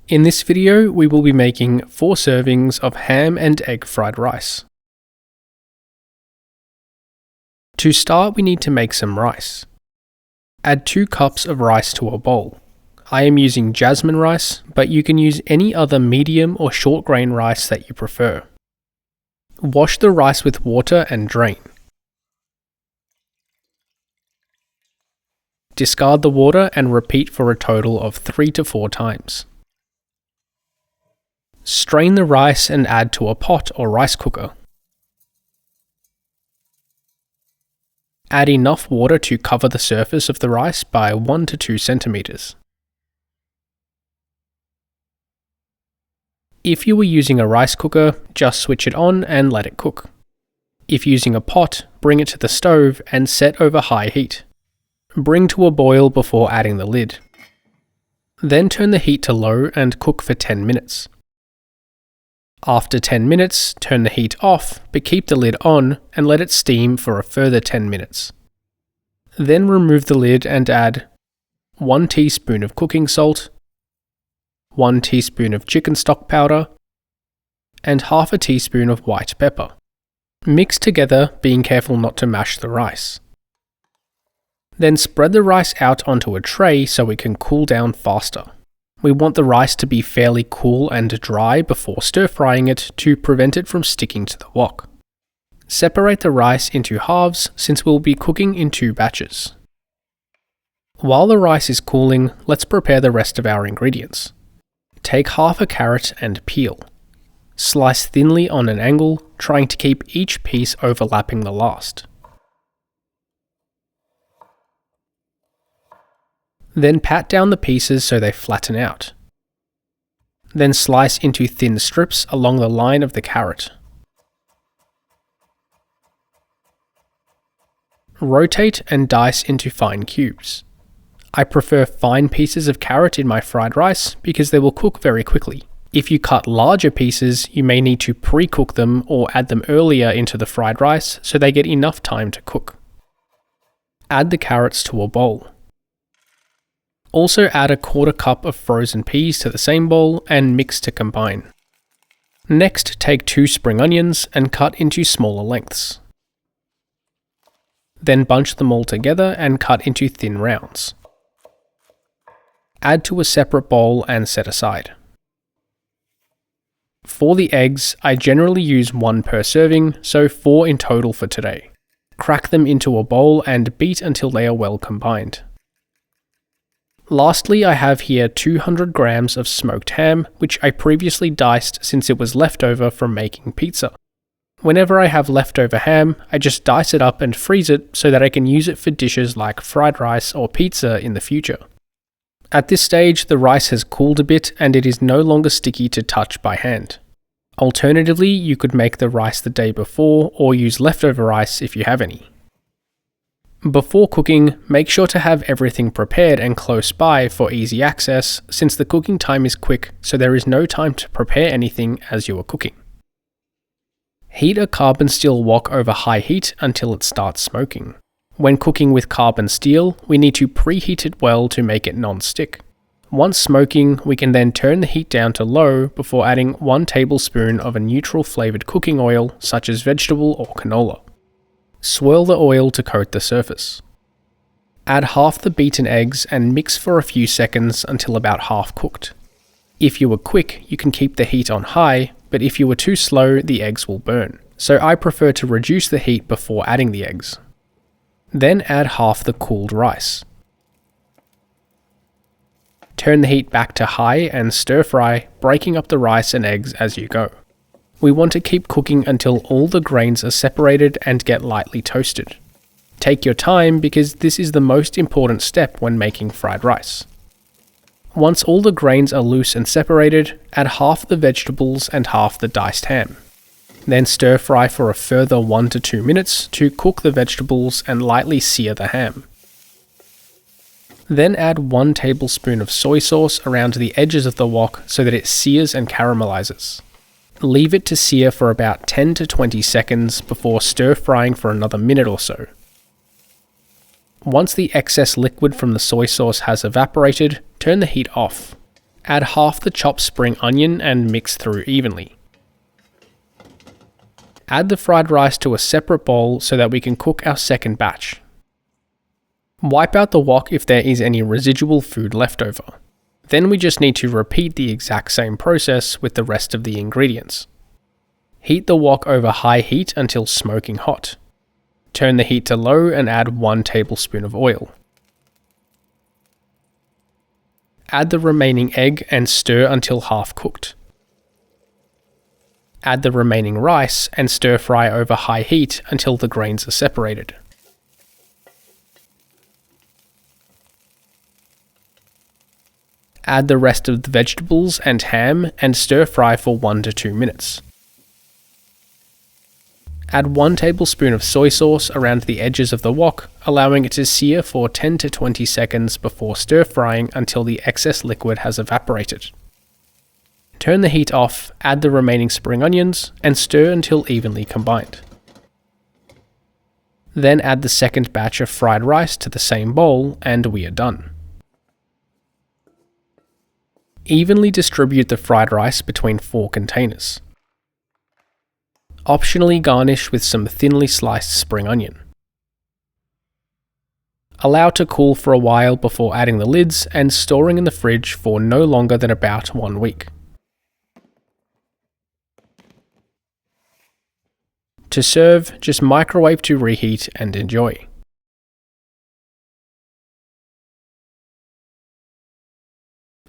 In this video, we will be making 4 servings of ham and egg fried rice. To start, we need to make some rice. Add 2 cups of rice to a bowl. I am using jasmine rice, but you can use any other medium or short grain rice that you prefer. Wash the rice with water and drain. Discard the water and repeat for a total of 3 to 4 times. Strain the rice and add to a pot or rice cooker. Add enough water to cover the surface of the rice by 1 to 2 centimeters. If you were using a rice cooker, just switch it on and let it cook. If using a pot, bring it to the stove and set over high heat. Bring to a boil before adding the lid. Then turn the heat to low and cook for 10 minutes. After 10 minutes, turn the heat off, but keep the lid on and let it steam for a further 10 minutes. Then remove the lid and add 1 teaspoon of cooking salt, 1 teaspoon of chicken stock powder, and half a teaspoon of white pepper. Mix together, being careful not to mash the rice. Then spread the rice out onto a tray so it can cool down faster. We want the rice to be fairly cool and dry before stir-frying it to prevent it from sticking to the wok. Separate the rice into halves since we'll be cooking in 2 batches. While the rice is cooling, let's prepare the rest of our ingredients. Take half a carrot and peel. Slice thinly on an angle, trying to keep each piece overlapping the last. Then pat down the pieces so they flatten out. Then slice into thin strips along the line of the carrot. Rotate and dice into fine cubes. I prefer fine pieces of carrot in my fried rice because they will cook very quickly. If you cut larger pieces, you may need to pre-cook them or add them earlier into the fried rice so they get enough time to cook. Add the carrots to a bowl. Also add a 1/4 cup of frozen peas to the same bowl and mix to combine. Next, take 2 spring onions and cut into smaller lengths. Then bunch them all together and cut into thin rounds. Add to a separate bowl and set aside. For the eggs, I generally use 1 per serving, so 4 in total for today. Crack them into a bowl and beat until they are well combined. Lastly, I have here 200 grams of smoked ham, which I previously diced since it was leftover from making pizza. Whenever I have leftover ham, I just dice it up and freeze it so that I can use it for dishes like fried rice or pizza in the future. At this stage, the rice has cooled a bit and it is no longer sticky to touch by hand. Alternatively, you could make the rice the day before or use leftover rice if you have any. Before cooking, make sure to have everything prepared and close by for easy access since the cooking time is quick, so there is no time to prepare anything as you are cooking. Heat a carbon steel wok over high heat until it starts smoking. When cooking with carbon steel, we need to preheat it well to make it non-stick. Once smoking, we can then turn the heat down to low before adding 1 tablespoon of a neutral flavored cooking oil such as vegetable or canola. Swirl the oil to coat the surface. Add half the beaten eggs and mix for a few seconds until about half cooked. If you were quick, you can keep the heat on high, but if you were too slow, the eggs will burn. So I prefer to reduce the heat before adding the eggs. Then add half the cooled rice. Turn the heat back to high and stir fry, breaking up the rice and eggs as you go. We want to keep cooking until all the grains are separated and get lightly toasted. Take your time because this is the most important step when making fried rice. Once all the grains are loose and separated, add half the vegetables and half the diced ham. Then stir fry for a further 1 to 2 minutes to cook the vegetables and lightly sear the ham. Then add 1 tablespoon of soy sauce around the edges of the wok so that it sears and caramelizes. Leave it to sear for about 10 to 20 seconds before stir frying for another minute or so. Once the excess liquid from the soy sauce has evaporated, turn the heat off. Add half the chopped spring onion and mix through evenly. Add the fried rice to a separate bowl so that we can cook our second batch. Wipe out the wok if there is any residual food left over. Then we just need to repeat the exact same process with the rest of the ingredients. Heat the wok over high heat until smoking hot. Turn the heat to low and add 1 tablespoon of oil. Add the remaining egg and stir until half cooked. Add the remaining rice and stir fry over high heat until the grains are separated. Add the rest of the vegetables and ham and stir fry for 1 to 2 minutes. Add 1 tablespoon of soy sauce around the edges of the wok, allowing it to sear for 10 to 20 seconds before stir frying until the excess liquid has evaporated. Turn the heat off, add the remaining spring onions, and stir until evenly combined. Then add the second batch of fried rice to the same bowl, and we are done. Evenly distribute the fried rice between 4 containers. Optionally garnish with some thinly sliced spring onion. Allow to cool for a while before adding the lids and storing in the fridge for no longer than about 1 week. To serve, just microwave to reheat and enjoy.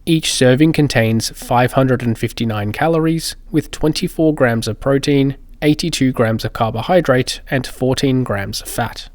Each serving contains 559 calories with 24 grams of protein, 82 grams of carbohydrate, and 14 grams of fat.